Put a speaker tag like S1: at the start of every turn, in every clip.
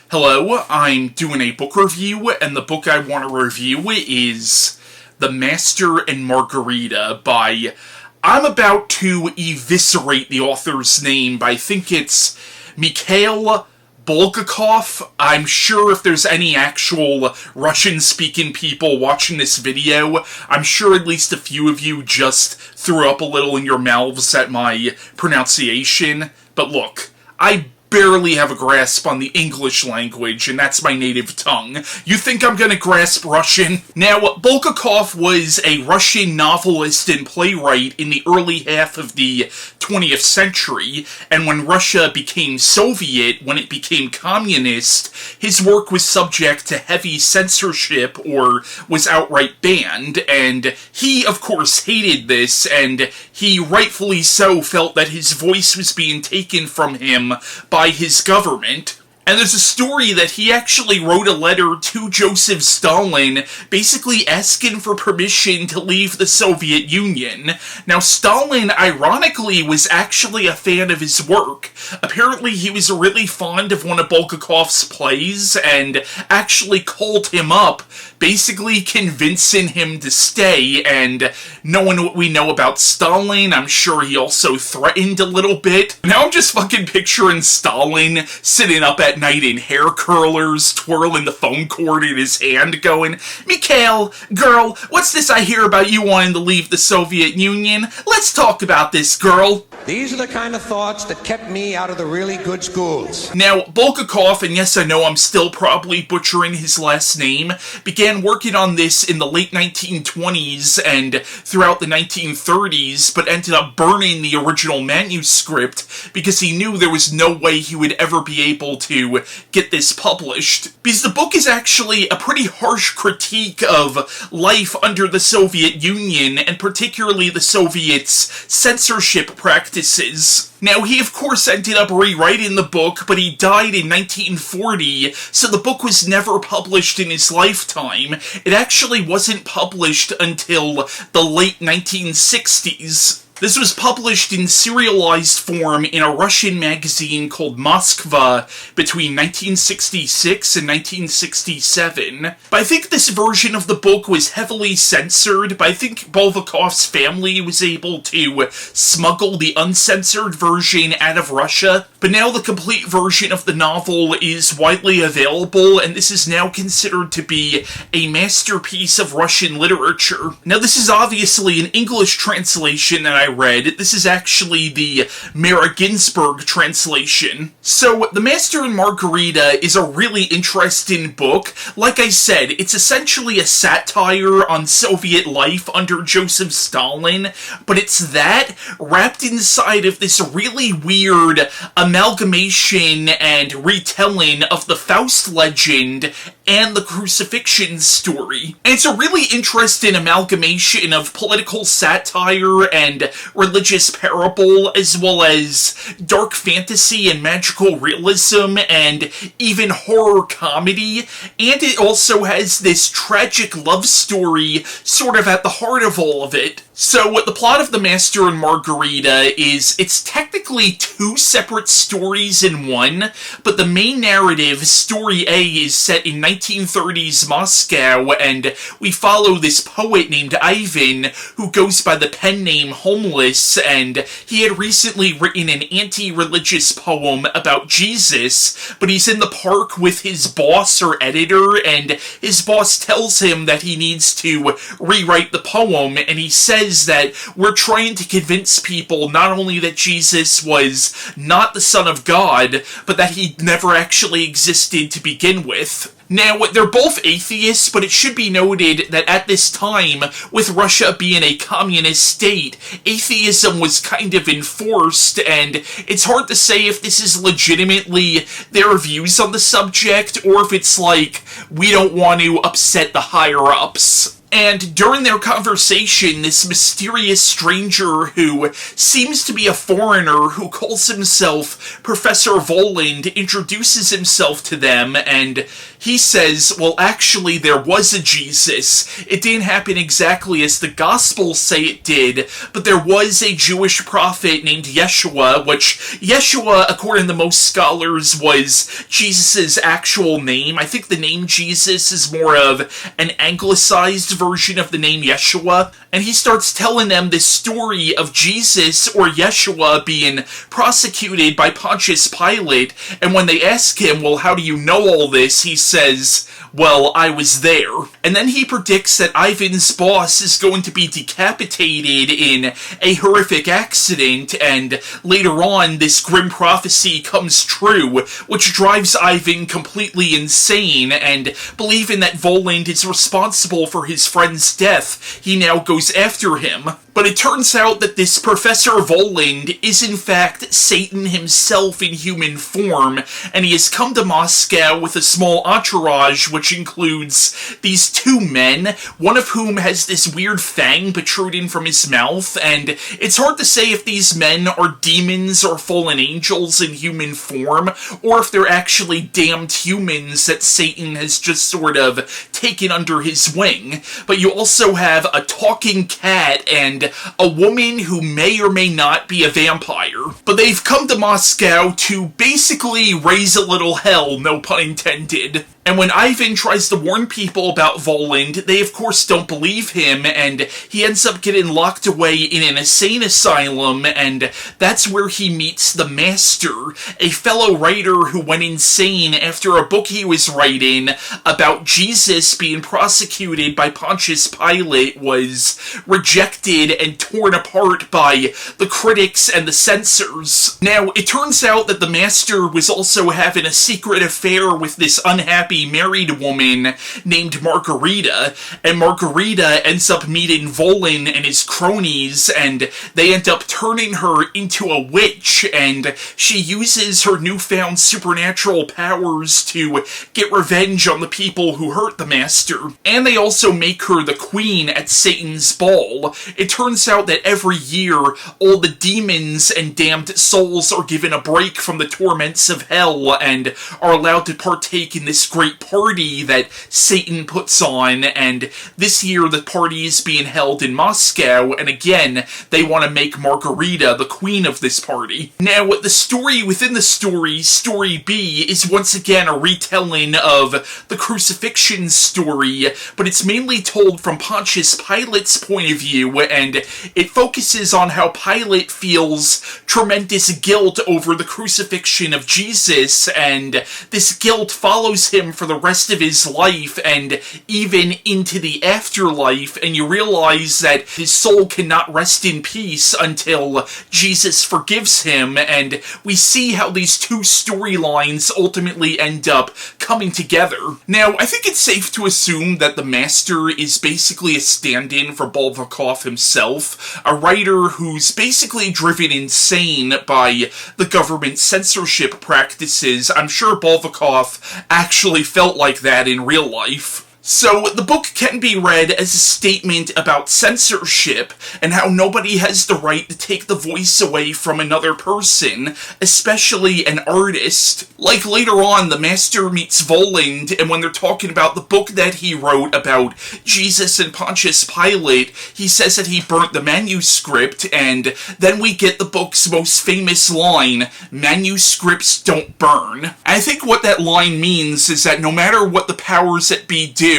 S1: Hello, I'm doing a book review, and the book I want to review is The Master and Margarita by... I'm about to eviscerate the author's name, but I think it's Mikhail Bulgakov. I'm sure if there's any actual Russian-speaking people watching this video, I'm sure at least a few of you just threw up a little in your mouths at my pronunciation. But look, I barely have a grasp on the English language, and that's my native tongue. You think I'm gonna grasp Russian? Now, Bulgakov was a Russian novelist and playwright in the early half of the 20th century, and when Russia became Soviet, when it became communist, his work was subject to heavy censorship or was outright banned, and he, of course, hated this, and he rightfully so felt that his voice was being taken from him by his government. And there's a story that he actually wrote a letter to Joseph Stalin basically asking for permission to leave the Soviet Union. Now, Stalin, ironically, was actually a fan of his work. Apparently, he was really fond of one of Bulgakov's plays and actually called him up, basically convincing him to stay. And knowing what we know about Stalin, I'm sure he also threatened a little bit. Now I'm just fucking picturing Stalin sitting up at night in hair curlers, twirling the phone cord in his hand, going, "Mikhail, girl, what's this I hear about you wanting to leave the Soviet Union? Let's talk about this, girl."
S2: These are the kind of thoughts that kept me out of the really good schools.
S1: Now, Bulgakov, and yes, I know I'm still probably butchering his last name, began working on this in the late 1920s and throughout the 1930s, but ended up burning the original manuscript because he knew there was no way he would ever be able to get this published. Because the book is actually a pretty harsh critique of life under the Soviet Union, and particularly the Soviets' censorship practices. Now, he of course ended up rewriting the book, but he died in 1940, so the book was never published in his lifetime. It actually wasn't published until the late 1960s. This was published in serialized form in a Russian magazine called Moskva between 1966 and 1967. But I think this version of the book was heavily censored, but I think Bulgakov's family was able to smuggle the uncensored version out of Russia. But now the complete version of the novel is widely available, and this is now considered to be a masterpiece of Russian literature. Now, this is obviously an English translation that I read. This is actually the Mara Ginsburg translation. So, The Master and Margarita is a really interesting book. Like I said, it's essentially a satire on Soviet life under Joseph Stalin, but it's that wrapped inside of this really weird amalgamation and retelling of the Faust legend and the crucifixion story. And it's a really interesting amalgamation of political satire and religious parable, as well as dark fantasy and magical realism and even horror comedy. And it also has this tragic love story sort of at the heart of all of it. So, the plot of The Master and Margarita is, it's technically two separate stories in one, but the main narrative, Story A, is set in 1930s Moscow, and we follow this poet named Ivan, who goes by the pen name Homeless, and he had recently written an anti-religious poem about Jesus, but he's in the park with his boss or editor, and his boss tells him that he needs to rewrite the poem, and he says that we're trying to convince people not only that Jesus was not the Son of God, but that he never actually existed to begin with. Now, they're both atheists, but it should be noted that at this time, with Russia being a communist state, atheism was kind of enforced, and it's hard to say if this is legitimately their views on the subject, or if it's like, we don't want to upset the higher-ups. And during their conversation, this mysterious stranger who seems to be a foreigner who calls himself Professor Voland introduces himself to them, and he says, well, actually, there was a Jesus. It didn't happen exactly as the Gospels say it did, but there was a Jewish prophet named Yeshua, which Yeshua, according to most scholars, was Jesus' actual name. I think the name Jesus is more of an anglicized version of the name Yeshua, and he starts telling them this story of Jesus, or Yeshua, being prosecuted by Pontius Pilate, and when they ask him, well, how do you know all this, he says, well, I was there. And then he predicts that Ivan's boss is going to be decapitated in a horrific accident, and later on, this grim prophecy comes true, which drives Ivan completely insane, and believing that Voland is responsible for his friend's death, he now goes after him. But it turns out that this Professor Voland is in fact Satan himself in human form, and he has come to Moscow with a small entourage which includes these two men, one of whom has this weird fang protruding from his mouth, and it's hard to say if these men are demons or fallen angels in human form, or if they're actually damned humans that Satan has just sort of taken under his wing. But you also have a talking cat and a woman who may or may not be a vampire. But they've come to Moscow to basically raise a little hell, no pun intended. And when Ivan tries to warn people about Voland, they of course don't believe him, and he ends up getting locked away in an insane asylum, and that's where he meets the Master, a fellow writer who went insane after a book he was writing about Jesus being prosecuted by Pontius Pilate was rejected and torn apart by the critics and the censors. Now, it turns out that the Master was also having a secret affair with this unhappy married woman named Margarita, and Margarita ends up meeting Voland and his cronies, and they end up turning her into a witch, and she uses her newfound supernatural powers to get revenge on the people who hurt the Master. And they also make her the queen at Satan's ball. It turns out that every year, all the demons and damned souls are given a break from the torments of hell and are allowed to partake in this great party that Satan puts on, and this year the party is being held in Moscow, and again, they want to make Margarita the queen of this party. Now, the story within the story, Story B, is once again a retelling of the crucifixion story, but it's mainly told from Pontius Pilate's point of view, and it focuses on how Pilate feels tremendous guilt over the crucifixion of Jesus, and this guilt follows him for the rest of his life and even into the afterlife, and you realize that his soul cannot rest in peace until Jesus forgives him, and we see how these two storylines ultimately end up coming together. Now, I think it's safe to assume that the Master is basically a stand-in for Bulgakov himself, a writer who's basically driven insane by the government censorship practices. I'm sure Bulgakov actually felt like that in real life. So, the book can be read as a statement about censorship and how nobody has the right to take the voice away from another person, especially an artist. Like later on, the Master meets Voland, and when they're talking about the book that he wrote about Jesus and Pontius Pilate, he says that he burnt the manuscript, and then we get the book's most famous line, "Manuscripts don't burn." I think what that line means is that no matter what the powers that be do,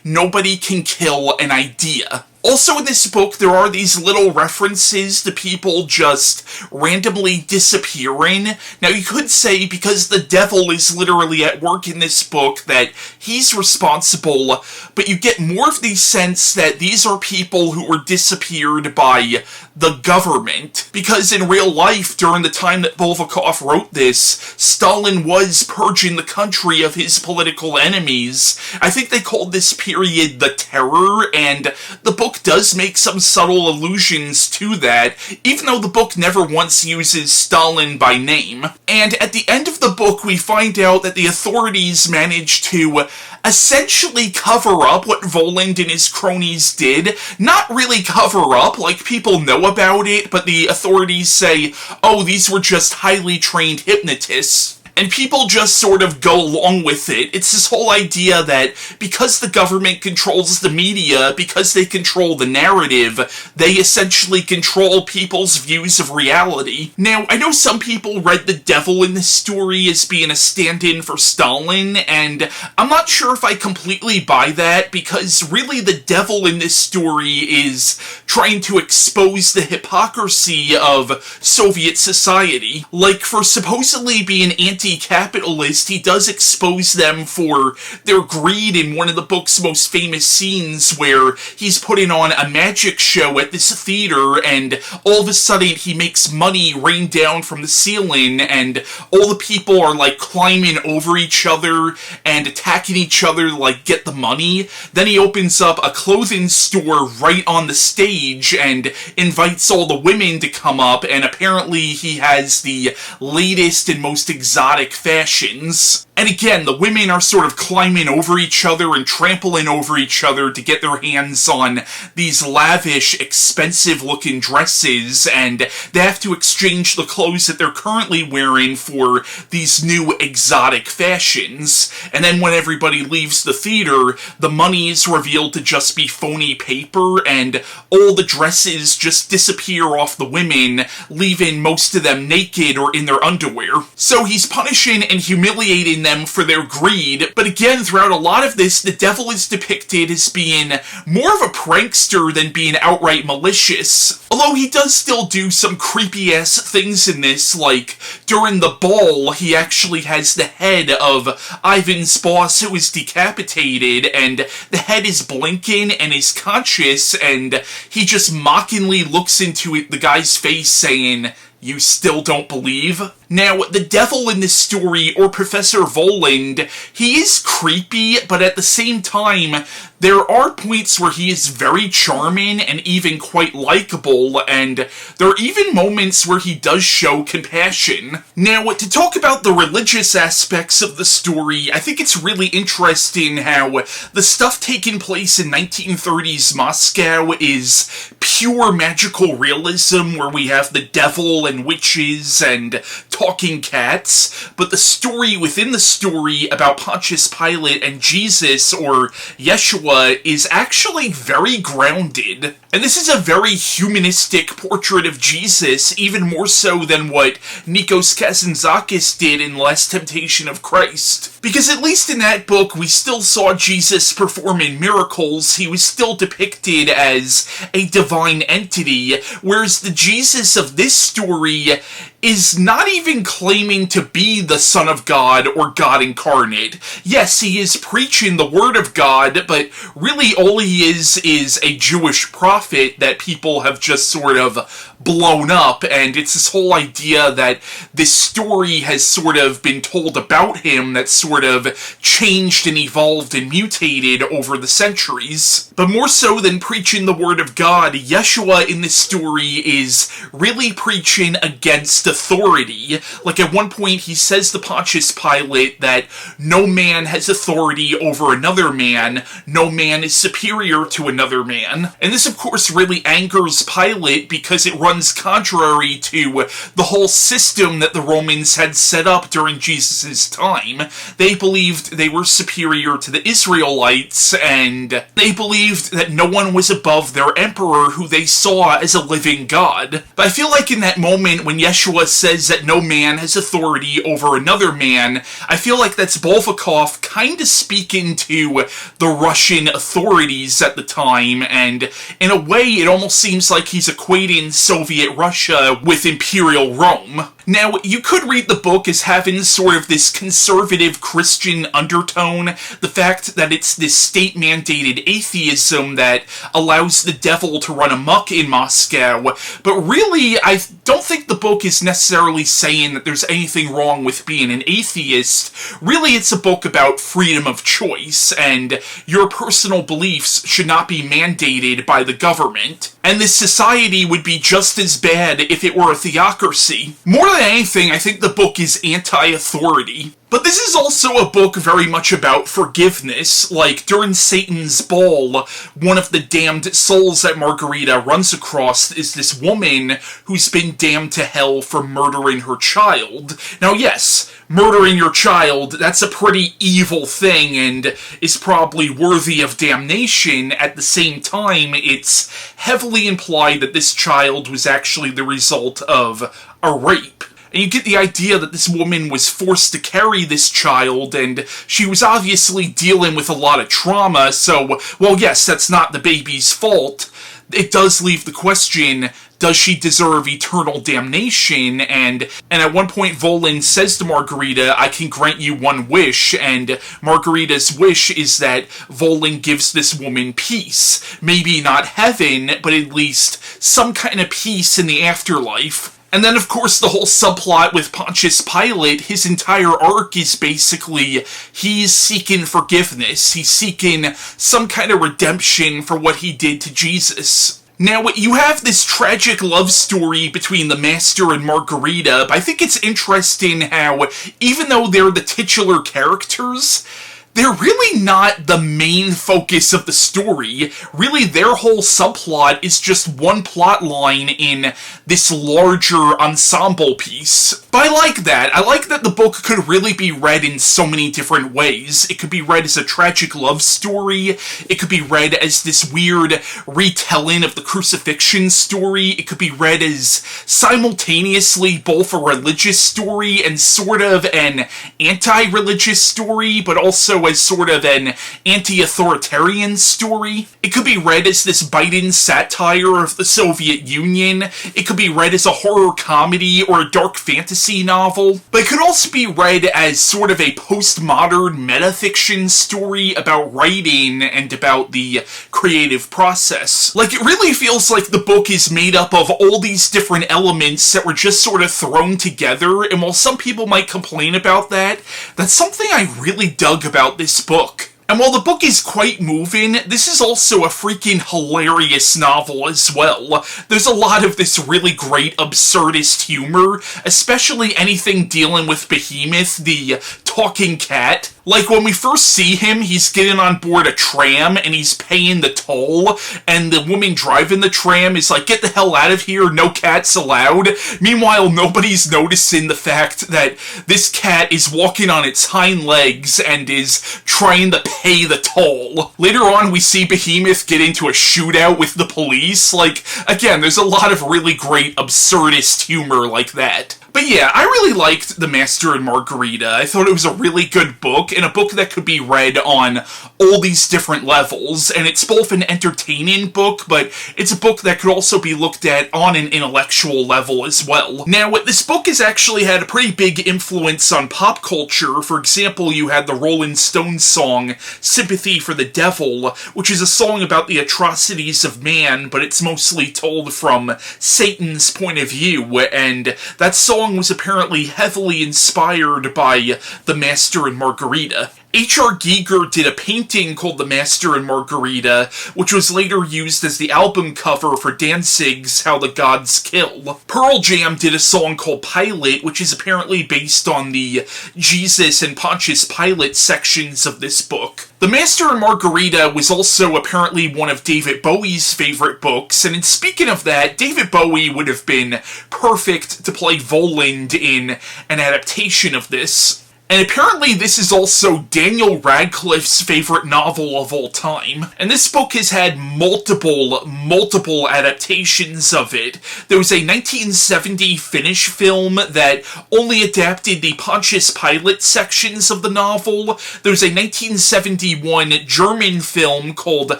S1: nobody can kill an idea. Also in this book, there are these little references to people just randomly disappearing. Now, you could say because the devil is literally at work in this book that he's responsible, but you get more of the sense that these are people who were disappeared by the government. Because in real life, during the time that Bulgakov wrote this, Stalin was purging the country of his political enemies. I think they called this period the Terror, and the book book does make some subtle allusions to that, even though the book never once uses Stalin by name. And at the end of the book, we find out that the authorities managed to essentially cover up what Voland and his cronies did. Not really cover up, like people know about it, but the authorities say, oh, these were just highly trained hypnotists. And people just sort of go along with it. It's this whole idea that because the government controls the media, because they control the narrative, they essentially control people's views of reality. Now, I know some people read the devil in this story as being a stand-in for Stalin, and I'm not sure if I completely buy that, because really the devil in this story is trying to expose the hypocrisy of Soviet society. Like, for supposedly being anti-capitalist, he does expose them for their greed in one of the book's most famous scenes where he's putting on a magic show at this theater and all of a sudden he makes money rain down from the ceiling and all the people are like climbing over each other and attacking each other to like get the money. Then he opens up a clothing store right on the stage and invites all the women to come up, and apparently he has the latest and most exotic fashions. And again, the women are sort of climbing over each other and trampling over each other to get their hands on these lavish, expensive-looking dresses, and they have to exchange the clothes that they're currently wearing for these new exotic fashions. And then when everybody leaves the theater, the money is revealed to just be phony paper, and all the dresses just disappear off the women, leaving most of them naked or in their underwear. So he's punishing and humiliating them for their greed, but again, throughout a lot of this, the devil is depicted as being more of a prankster than being outright malicious. Although he does still do some creepy-ass things in this, like, during the ball, he actually has the head of Ivan's boss who is decapitated, and the head is blinking and is conscious, and he just mockingly looks into the guy's face saying, "You still don't believe?" Now, the devil in this story, or Professor Voland, he is creepy, but at the same time, there are points where he is very charming and even quite likable, and there are even moments where he does show compassion. Now, to talk about the religious aspects of the story, I think it's really interesting how the stuff taking place in 1930s Moscow is pure magical realism, where we have the devil and witches and talking cats, but the story within the story about Pontius Pilate and Jesus, or Yeshua, is actually very grounded. And this is a very humanistic portrait of Jesus, even more so than what Nikos Kazantzakis did in Last Temptation of Christ. Because at least in that book, we still saw Jesus performing miracles. He was still depicted as a divine entity, whereas the Jesus of this story is not even claiming to be the Son of God or God incarnate. Yes, he is preaching the Word of God, but really all he is a Jewish prophet that people have just sort of blown up, and it's this whole idea that this story has sort of been told about him that's sort of changed and evolved and mutated over the centuries. But more so than preaching the Word of God, Yeshua in this story is really preaching against authority. Like at one point he says to Pontius Pilate that no man has authority over another man, no man is superior to another man. And this of course really angers Pilate because it runs contrary to the whole system that the Romans had set up during Jesus' time. They believed they were superior to the Israelites, and they believed that no one was above their emperor who they saw as a living God. But I feel like in that moment when Yeshua says that no man has authority over another man, I feel like that's Bulgakov kind of speaking to the Russian authorities at the time, and in a way it almost seems like he's equating Soviet Russia with Imperial Rome. Now, you could read the book as having sort of this conservative Christian undertone, the fact that it's this state-mandated atheism that allows the devil to run amok in Moscow, but really, I don't think the book is necessarily saying that there's anything wrong with being an atheist. Really, it's a book about freedom of choice, and your personal beliefs should not be mandated by the government. And this society would be just as bad if it were a theocracy. More than anything, I think the book is anti-authority. But this is also a book very much about forgiveness. Like, during Satan's ball, one of the damned souls that Margarita runs across is this woman who's been damned to hell for murdering her child. Now, yes, murdering your child, that's a pretty evil thing and is probably worthy of damnation. At the same time, it's heavily implied that this child was actually the result of a rape. And you get the idea that this woman was forced to carry this child, and she was obviously dealing with a lot of trauma, so, well, yes, that's not the baby's fault. It does leave the question, does she deserve eternal damnation? And at one point, Volin says to Margarita, I can grant you one wish, and Margarita's wish is that Volin gives this woman peace. Maybe not heaven, but at least some kind of peace in the afterlife. And then, of course, the whole subplot with Pontius Pilate, his entire arc is basically, he's seeking forgiveness. He's seeking some kind of redemption for what he did to Jesus. Now, you have this tragic love story between the Master and Margarita, but I think it's interesting how, even though they're the titular characters, they're really not the main focus of the story. Really, their whole subplot is just one plot line in this larger ensemble piece. But I like that. I like that the book could really be read in so many different ways. It could be read as a tragic love story. It could be read as this weird retelling of the crucifixion story. It could be read as simultaneously both a religious story and sort of an anti-religious story, but also as sort of an anti-authoritarian story. It could be read as this biting satire of the Soviet Union. It could be read as a horror comedy or a dark fantasy novel. But it could also be read as sort of a postmodern metafiction story about writing and about the creative process. Like, it really feels like the book is made up of all these different elements that were just sort of thrown together, and while some people might complain about that, that's something I really dug about this book. And while the book is quite moving, this is also a freaking hilarious novel as well. There's a lot of this really great absurdist humor, especially anything dealing with Behemoth, the talking cat. Like, when we first see him, he's getting on board a tram, and he's paying the toll, and the woman driving the tram is like, get the hell out of here, no cats allowed. Meanwhile, nobody's noticing the fact that this cat is walking on its hind legs and is trying to pay the toll. Later on, we see Behemoth get into a shootout with the police. Like, again, there's a lot of really great absurdist humor like that. But yeah, I really liked The Master and Margarita. I thought it was a really good book, and a book that could be read on all these different levels, and it's both an entertaining book, but it's a book that could also be looked at on an intellectual level as well. Now, this book has actually had a pretty big influence on pop culture. For example, you had the Rolling Stones song, Sympathy for the Devil, which is a song about the atrocities of man, but it's mostly told from Satan's point of view, and that song was apparently heavily inspired by The Master and Margarita. H.R. Giger did a painting called The Master and Margarita, which was later used as the album cover for Danzig's How the Gods Kill. Pearl Jam did a song called Pilate, which is apparently based on the Jesus and Pontius Pilate sections of this book. The Master and Margarita was also apparently one of David Bowie's favorite books, and in speaking of that, David Bowie would have been perfect to play Voland in an adaptation of this. And apparently this is also Daniel Radcliffe's favorite novel of all time. And this book has had multiple adaptations of it. There was a 1970 Finnish film that only adapted the Pontius Pilate sections of the novel. There was a 1971 German film called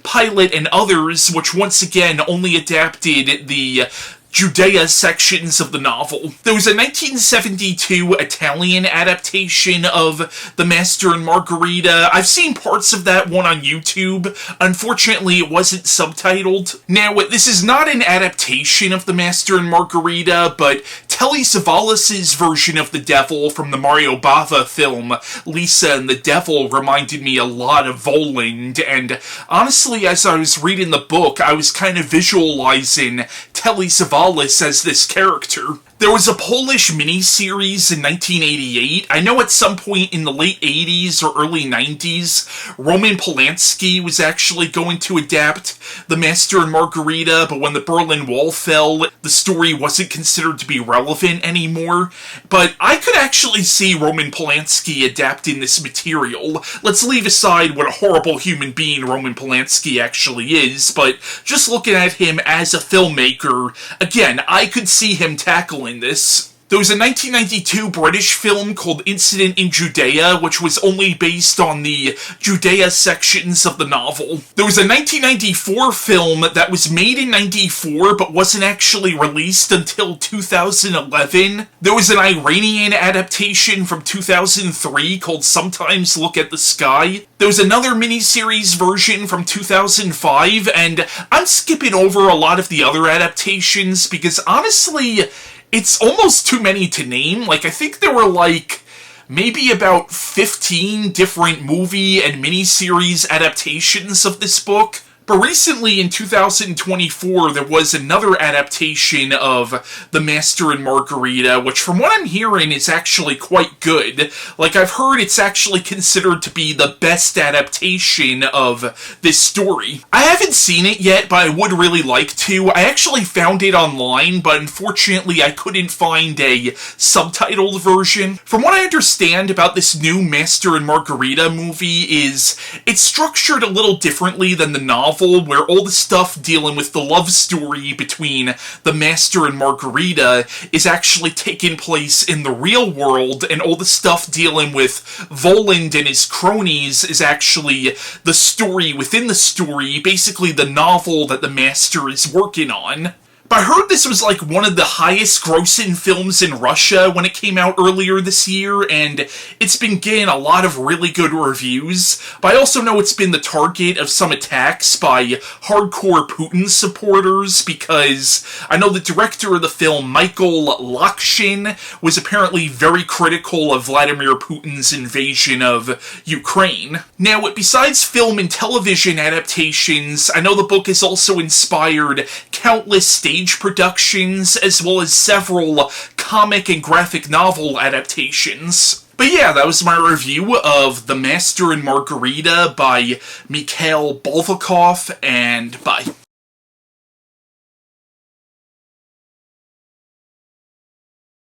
S1: Pilate and Others, which once again only adapted the Judea sections of the novel. There was a 1972 Italian adaptation of The Master and Margarita. I've seen parts of that one on YouTube. Unfortunately, it wasn't subtitled. Now, this is not an adaptation of The Master and Margarita, but Telly Savalas' version of the devil from the Mario Bava film, Lisa and the Devil, reminded me a lot of Voland, and honestly, as I was reading the book, I was kind of visualizing Telly Savalas as this character. There was a Polish miniseries in 1988. I know at some point in the late 80s or early 90s, Roman Polanski was actually going to adapt The Master and Margarita, but when the Berlin Wall fell, the story wasn't considered to be relevant anymore. But I could actually see Roman Polanski adapting this material. Let's leave aside what a horrible human being Roman Polanski actually is, but just looking at him as a filmmaker, again, I could see him tackling this. There was a 1992 British film called Incident in Judea, which was only based on the Judea sections of the novel. There was a 1994 film that was made in 94 but wasn't actually released until 2011. There was an Iranian adaptation from 2003 called Sometimes Look at the Sky. There was another miniseries version from 2005, and I'm skipping over a lot of the other adaptations because honestly, it's almost too many to name. I think there were maybe about 15 different movie and miniseries adaptations of this book. But recently, in 2024, there was another adaptation of The Master and Margarita, which from what I'm hearing is actually quite good. I've heard it's actually considered to be the best adaptation of this story. I haven't seen it yet, but I would really like to. I actually found it online, but unfortunately I couldn't find a subtitled version. From what I understand about this new Master and Margarita movie is, it's structured a little differently than the novel, where all the stuff dealing with the love story between the Master and Margarita is actually taking place in the real world, and all the stuff dealing with Voland and his cronies is actually the story within the story, basically the novel that the Master is working on. But I heard this was one of the highest grossing films in Russia when it came out earlier this year, and it's been getting a lot of really good reviews. But I also know it's been the target of some attacks by hardcore Putin supporters, because I know the director of the film, Mikhail Bulgakov, was apparently very critical of Vladimir Putin's invasion of Ukraine. Now, besides film and television adaptations, I know the book has also inspired countless stage productions, as well as several comic and graphic novel adaptations. But yeah, that was my review of The Master and Margarita by Mikhail Bulgakov, and bye.